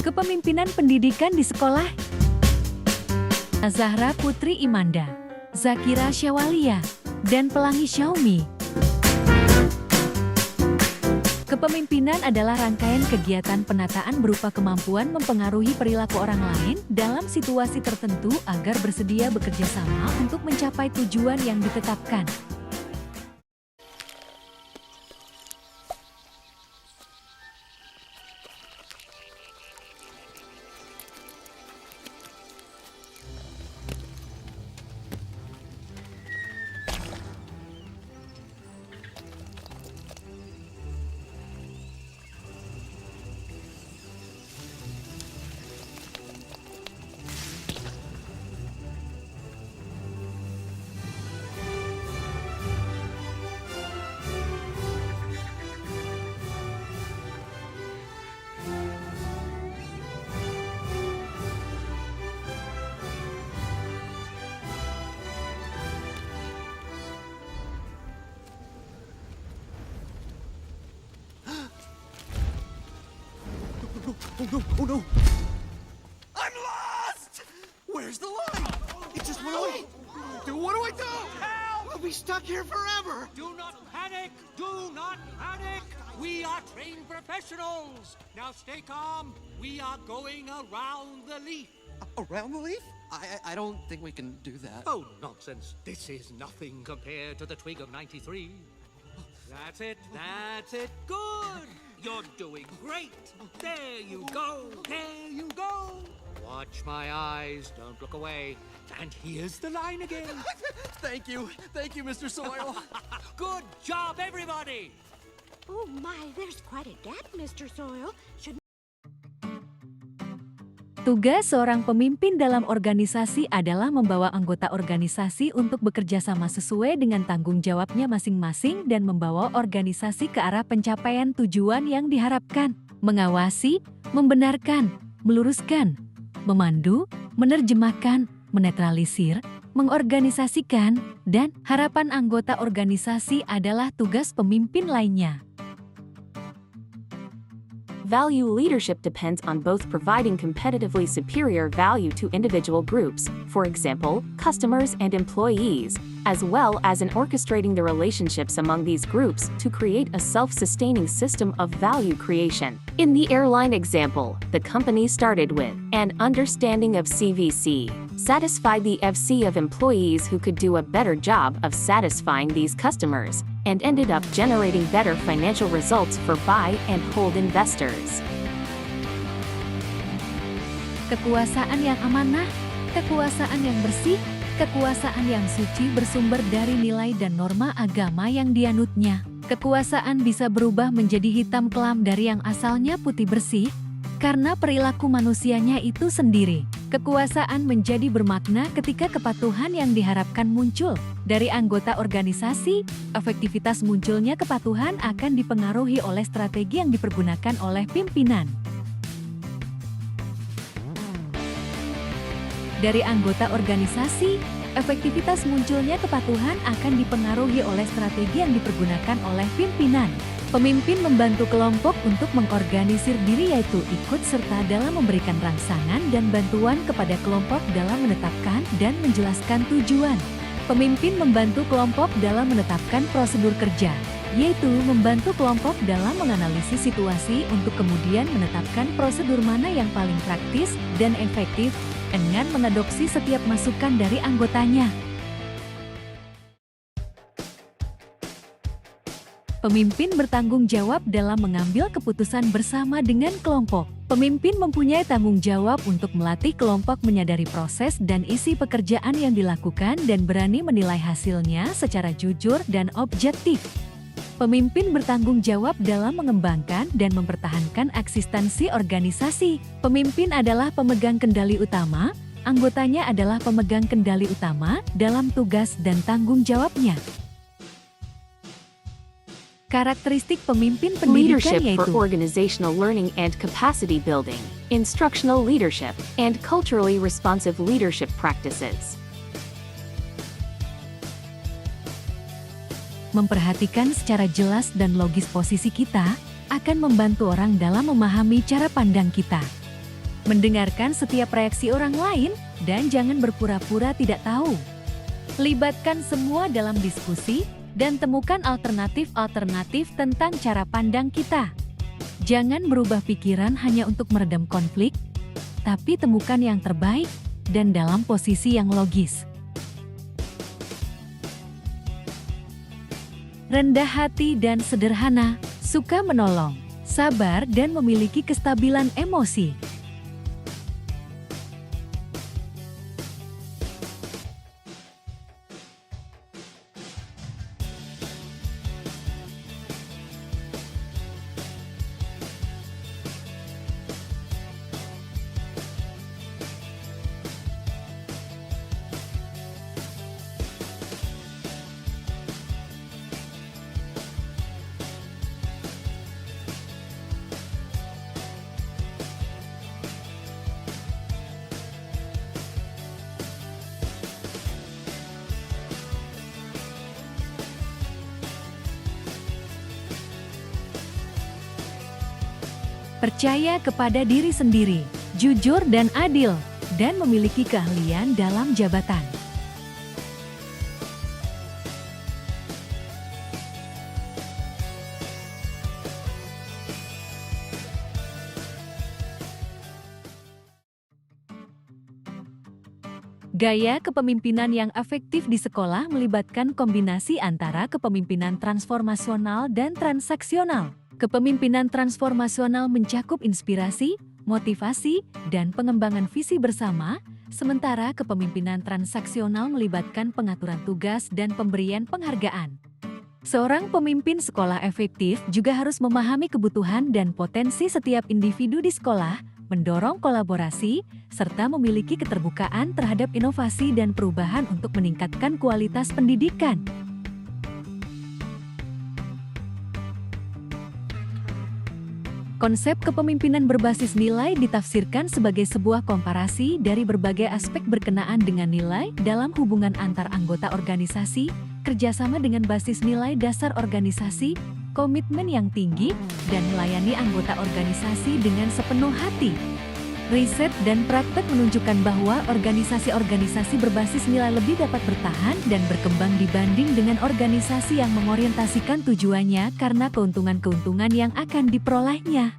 Kepemimpinan pendidikan di sekolah. Zahra Putri Imanda, Zakira Syawalia, dan Pelangi Xiaomi. Kepemimpinan adalah rangkaian kegiatan penataan berupa kemampuan mempengaruhi perilaku orang lain dalam situasi tertentu agar bersedia bekerja sama untuk mencapai tujuan yang ditetapkan. Oh no, oh no! I'm lost! Where's the line? It just went away! Dude, what do I do? Help! We'll be stuck here forever! Do not panic! Do not panic! We are trained professionals! Now stay calm. We are going around the leaf. Around the leaf? I don't think we can do that. Oh, nonsense. This is nothing compared to the twig of 93. That's it. That's it. Good. You're doing great. There you go. There you go. Watch my eyes. Don't look away. And here's the line again. Thank you. Thank you, Mr. Soil. Good job, everybody. Oh my, there's quite a gap, Mr. Soil. Should Tugas seorang pemimpin dalam organisasi adalah membawa anggota organisasi untuk bekerja sama sesuai dengan tanggung jawabnya masing-masing dan membawa organisasi ke arah pencapaian tujuan yang diharapkan, mengawasi, membenarkan, meluruskan, memandu, menerjemahkan, menetralisir, mengorganisasikan, dan harapan anggota organisasi adalah tugas pemimpin lainnya. Value leadership depends on both providing competitively superior value to individual groups, for example, customers and employees, as well as in orchestrating the relationships among these groups to create a self-sustaining system of value creation. In the airline example, the company started with an understanding of CVC, satisfied the FC of employees who could do a better job of satisfying these customers, and ended up generating better financial results for buy and hold investors. Kekuasaan yang amanah, kekuasaan yang bersih, kekuasaan yang suci bersumber dari nilai dan norma agama yang dianutnya. Kekuasaan bisa berubah menjadi hitam kelam dari yang asalnya putih bersih, karena perilaku manusianya itu sendiri. Kekuasaan menjadi bermakna ketika kepatuhan yang diharapkan muncul. Dari anggota organisasi, efektivitas munculnya kepatuhan akan dipengaruhi oleh strategi yang dipergunakan oleh pimpinan. Dari anggota organisasi, efektivitas munculnya kepatuhan akan dipengaruhi oleh strategi yang dipergunakan oleh pimpinan. Pemimpin membantu kelompok untuk mengorganisir diri, yaitu ikut serta dalam memberikan rangsangan dan bantuan kepada kelompok dalam menetapkan dan menjelaskan tujuan. Pemimpin membantu kelompok dalam menetapkan prosedur kerja, yaitu membantu kelompok dalam menganalisis situasi untuk kemudian menetapkan prosedur mana yang paling praktis dan efektif dengan mengadopsi setiap masukan dari anggotanya. Pemimpin bertanggung jawab dalam mengambil keputusan bersama dengan kelompok. Pemimpin mempunyai tanggung jawab untuk melatih kelompok menyadari proses dan isi pekerjaan yang dilakukan dan berani menilai hasilnya secara jujur dan objektif. Pemimpin bertanggung jawab dalam mengembangkan dan mempertahankan eksistensi organisasi. Pemimpin adalah pemegang kendali utama, anggotanya adalah pemegang kendali utama dalam tugas dan tanggung jawabnya. Karakteristik pemimpin pendidikan Leadership yaitu for organizational learning and capacity building, instructional leadership, and culturally responsive leadership practices. Memperhatikan secara jelas dan logis posisi kita akan membantu orang dalam memahami cara pandang kita. mendengarkan setiap reaksi orang lain, dan jangan berpura-pura tidak tahu. Libatkan semua dalam diskusi, dan temukan alternatif-alternatif tentang cara pandang kita. Jangan berubah pikiran hanya untuk meredam konflik, tapi temukan yang terbaik, dan dalam posisi yang logis. Rendah hati dan sederhana, suka menolong, sabar dan memiliki kestabilan emosi. Percaya kepada diri sendiri, jujur dan adil, dan memiliki keahlian dalam jabatan. Gaya kepemimpinan yang efektif di sekolah melibatkan kombinasi antara kepemimpinan transformasional dan transaksional. Kepemimpinan transformasional mencakup inspirasi, motivasi, dan pengembangan visi bersama, sementara kepemimpinan transaksional melibatkan pengaturan tugas dan pemberian penghargaan. Seorang pemimpin sekolah efektif juga harus memahami kebutuhan dan potensi setiap individu di sekolah, mendorong kolaborasi, serta memiliki keterbukaan terhadap inovasi dan perubahan untuk meningkatkan kualitas pendidikan. Konsep kepemimpinan berbasis nilai ditafsirkan sebagai sebuah komparasi dari berbagai aspek berkenaan dengan nilai dalam hubungan antar anggota organisasi, kerjasama dengan basis nilai dasar organisasi, komitmen yang tinggi, dan melayani anggota organisasi dengan sepenuh hati. Riset dan praktek menunjukkan bahwa organisasi-organisasi berbasis nilai lebih dapat bertahan dan berkembang dibanding dengan organisasi yang mengorientasikan tujuannya karena keuntungan-keuntungan yang akan diperolehnya.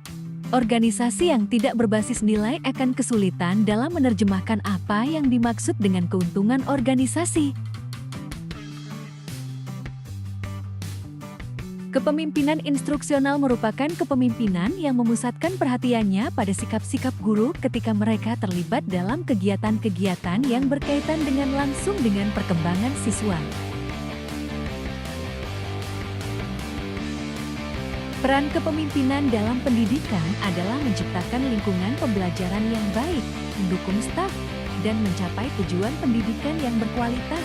Organisasi yang tidak berbasis nilai akan kesulitan dalam menerjemahkan apa yang dimaksud dengan keuntungan organisasi. Kepemimpinan instruksional merupakan kepemimpinan yang memusatkan perhatiannya pada sikap-sikap guru ketika mereka terlibat dalam kegiatan-kegiatan yang berkaitan dengan langsung dengan perkembangan siswa. Peran kepemimpinan dalam pendidikan adalah menciptakan lingkungan pembelajaran yang baik, mendukung staf, dan mencapai tujuan pendidikan yang berkualitas.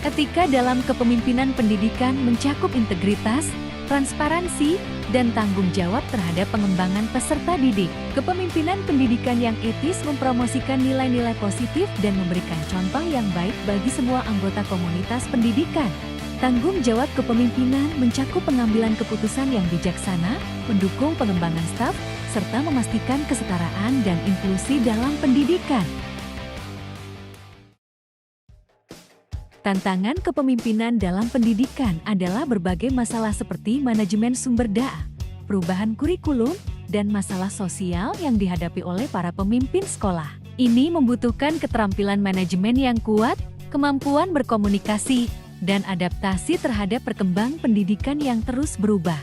Etika dalam kepemimpinan pendidikan mencakup integritas, transparansi, dan tanggung jawab terhadap pengembangan peserta didik. Kepemimpinan pendidikan yang etis mempromosikan nilai-nilai positif dan memberikan contoh yang baik bagi semua anggota komunitas pendidikan. Tanggung jawab kepemimpinan mencakup pengambilan keputusan yang bijaksana, mendukung pengembangan staf, serta memastikan kesetaraan dan inklusi dalam pendidikan. Tantangan kepemimpinan dalam pendidikan adalah berbagai masalah seperti manajemen sumber daya, perubahan kurikulum, dan masalah sosial yang dihadapi oleh para pemimpin sekolah. Ini membutuhkan keterampilan manajemen yang kuat, kemampuan berkomunikasi, dan adaptasi terhadap perkembangan pendidikan yang terus berubah.